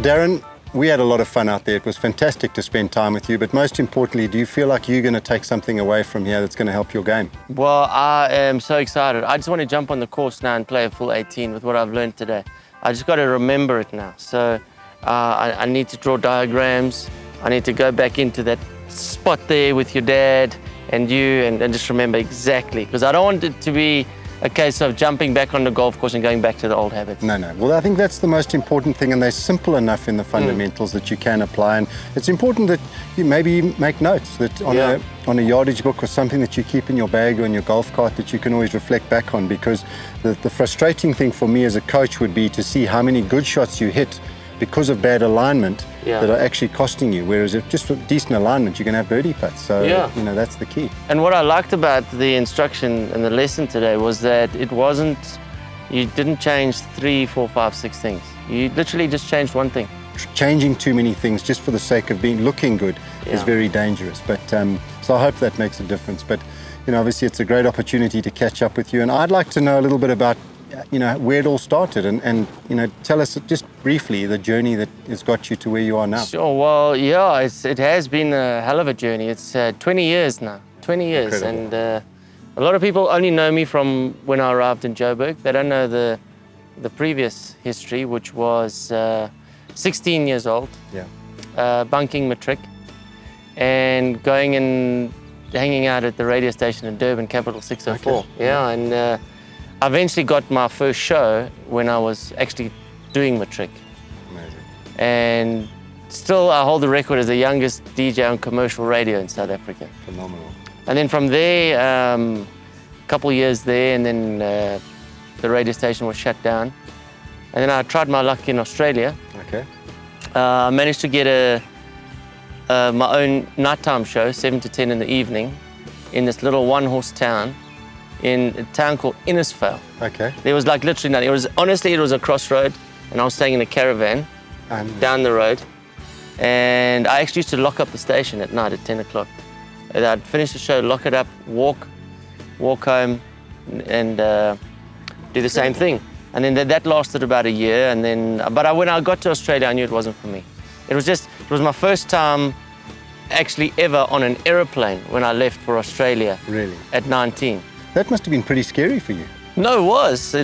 Darren, we had a lot of fun out there. It was fantastic to spend time with you, but most importantly, do you feel like you're going to take something away from here that's going to help your game? Well, I am so excited. I just want to jump on the course now and play a full 18 with what I've learned today. I just got to remember it now. So I need to draw diagrams. I need to go back into that spot there with your dad and you and just remember exactly, because I don't want it to be a case of jumping back on the golf course and going back to the old habits. No. Well, I think that's the most important thing, and they're simple enough in the fundamentals that you can apply. And it's important that you maybe make notes that on a yardage book or something that you keep in your bag or in your golf cart that you can always reflect back on, because the frustrating thing for me as a coach would be to see how many good shots you hit because of bad alignment that are actually costing you, whereas if just with decent alignment you can have birdie putts. So you know, that's the key. And what I liked about the instruction and the lesson today was that it wasn't, you didn't change 3, 4, 5, 6 things. You literally just changed one thing. Changing too many things just for the sake of looking good is very dangerous. But so I hope that makes a difference. But you know, obviously it's a great opportunity to catch up with you, and I'd like to know a little bit about where it all started, and tell us just briefly the journey that has got you to where you are now. Sure. Well, yeah, it has been a hell of a journey. It's 20 years now. 20 years. Incredible. And a lot of people only know me from when I arrived in Joburg. They don't know the previous history, which was 16 years old, bunking matric, and going and hanging out at the radio station in Durban, Capital 604. Okay. And I eventually got my first show when I was actually doing matric. Amazing. And still I hold the record as the youngest DJ on commercial radio in South Africa. Phenomenal. And then from there, a couple of years there, and then the radio station was shut down. And then I tried my luck in Australia. Okay. I managed to get my own nighttime show, 7 to 10 in the evening, in this little one-horse town, in a town called Innisfail. Okay. There was like literally nothing. It was a crossroad, and I was staying in a caravan down the road. And I actually used to lock up the station at night at 10 o'clock. I'd finish the show, lock it up, walk home, and do the same thing. And then that lasted about a year. And then, when I got to Australia, I knew it wasn't for me. It was my first time actually ever on an aeroplane when I left for Australia. Really? At 19. That must have been pretty scary for you. No, it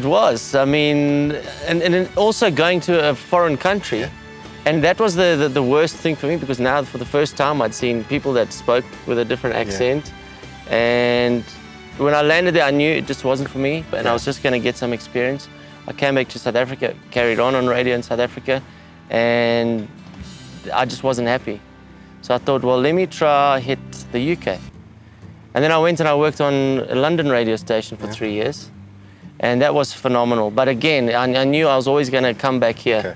was. I mean, and also going to a foreign country. Yeah. And that was the worst thing for me, because now for the first time I'd seen people that spoke with a different accent. Yeah. And when I landed there, I knew it just wasn't for me, and I was just going to get some experience. I came back to South Africa, carried on radio in South Africa, and I just wasn't happy. So I thought, well, let me try hit the UK. And then I went and I worked on a London radio station for 3 years, and that was phenomenal. But again, I knew I was always going to come back here. Okay.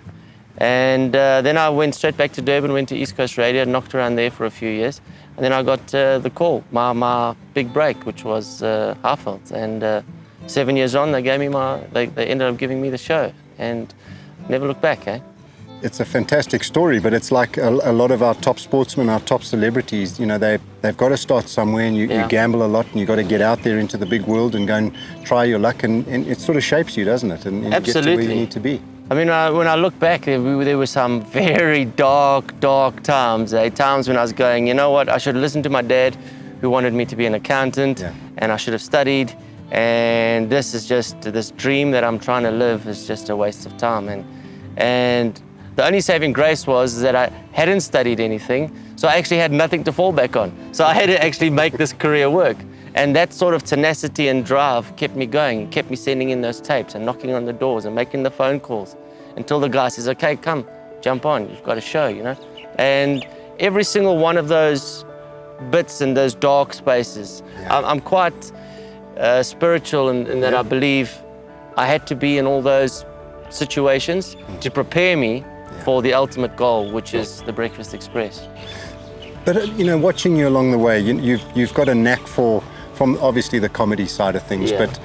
And then I went straight back to Durban, went to East Coast Radio, knocked around there for a few years. And then I got the call, my big break, which was Highveld. And 7 years on, they ended up giving me the show, and never looked back, eh? It's a fantastic story, but it's like a lot of our top sportsmen, our top celebrities, they've got to start somewhere, and you gamble a lot, and you've got to get out there into the big world and go and try your luck, and it sort of shapes you, doesn't it? And Absolutely. You get to where you need to be. I mean, when I look back, there were some very dark times, times when I was going, you know what, I should have listened to my dad, who wanted me to be an accountant, and I should have studied, and this is just, this dream that I'm trying to live is just a waste of time. And the only saving grace was that I hadn't studied anything, so I actually had nothing to fall back on. So I had to actually make this career work. And that sort of tenacity and drive kept me going, kept me sending in those tapes and knocking on the doors and making the phone calls until the guy says, okay, come, jump on, you've got a show, And every single one of those bits and those dark spaces, I'm quite spiritual in that I believe I had to be in all those situations to prepare me for the ultimate goal, which is the Breakfast Express. But watching you along the way, you've got a knack from obviously the comedy side of things, but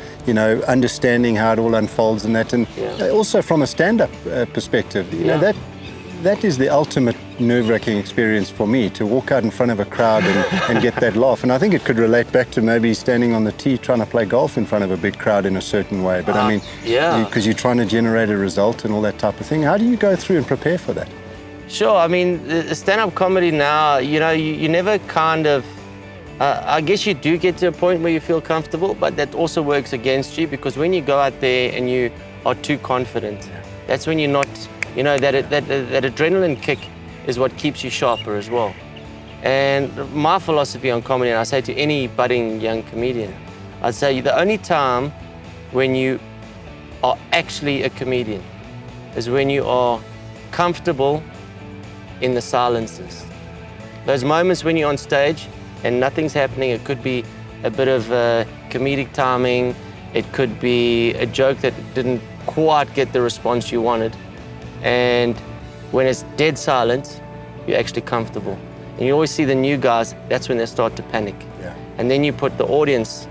understanding how it all unfolds and that, and also from a stand-up perspective, that is the ultimate nerve-wracking experience for me, to walk out in front of a crowd and get that laugh. And I think it could relate back to maybe standing on the tee trying to play golf in front of a big crowd in a certain way. But I mean, because you're trying to generate a result and all that type of thing. How do you go through and prepare for that? Sure. I mean, stand-up comedy now, you know, you never kind of, I guess you do get to a point where you feel comfortable, but that also works against you, because when you go out there and you are too confident, that's when you're not, you know, that adrenaline kick is what keeps you sharper as well. And my philosophy on comedy, and I say to any budding young comedian, I'd say the only time when you are actually a comedian is when you are comfortable in the silences. Those moments when you're on stage and nothing's happening, it could be a bit of comedic timing, it could be a joke that didn't quite get the response you wanted, and when it's dead silent, you're actually comfortable. And you always see the new guys, that's when they start to panic. Yeah. And then you put the audience,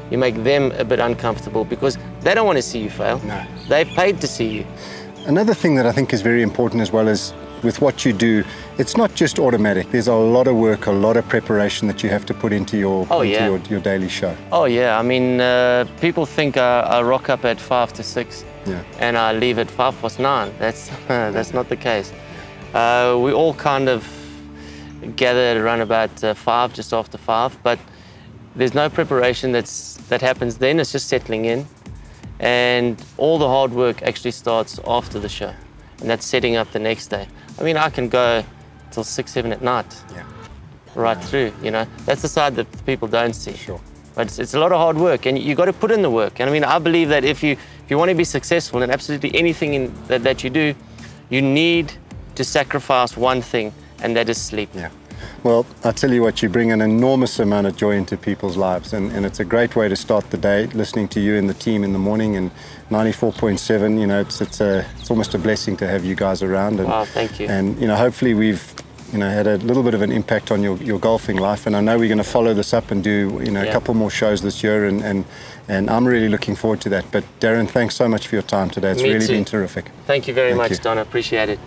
you make them a bit uncomfortable because they don't want to see you fail. No. They've paid to see you. Another thing that I think is very important as well is with what you do, it's not just automatic. There's a lot of work, a lot of preparation that you have to put into your, your daily show. Oh yeah, I mean, people think I rock up at 5 to 6 and I leave at 9:05. That's not the case. We all kind of gather around about 5, just after 5, but there's no preparation that happens then. It's just settling in, and all the hard work actually starts after the show, and that's setting up the next day. I mean, I can go till 6, 7 at night, right through, you know. That's the side that people don't see. Sure. But it's a lot of hard work, and you got to put in the work. And I mean, I believe that if you want to be successful in absolutely anything that you do, you need to sacrifice one thing, and that is sleep. Yeah. Well, I tell you what, you bring an enormous amount of joy into people's lives, and it's a great way to start the day, listening to you and the team in the morning. And 94.7, you know, it's almost a blessing to have you guys around. And, wow, thank you. And you know, hopefully we've had a little bit of an impact on your golfing life, and I know we're going to follow this up and do a couple more shows this year, and I'm really looking forward to that. But Darren, thanks so much for your time today. It's really been terrific. Thank you very much, Don. I appreciate it.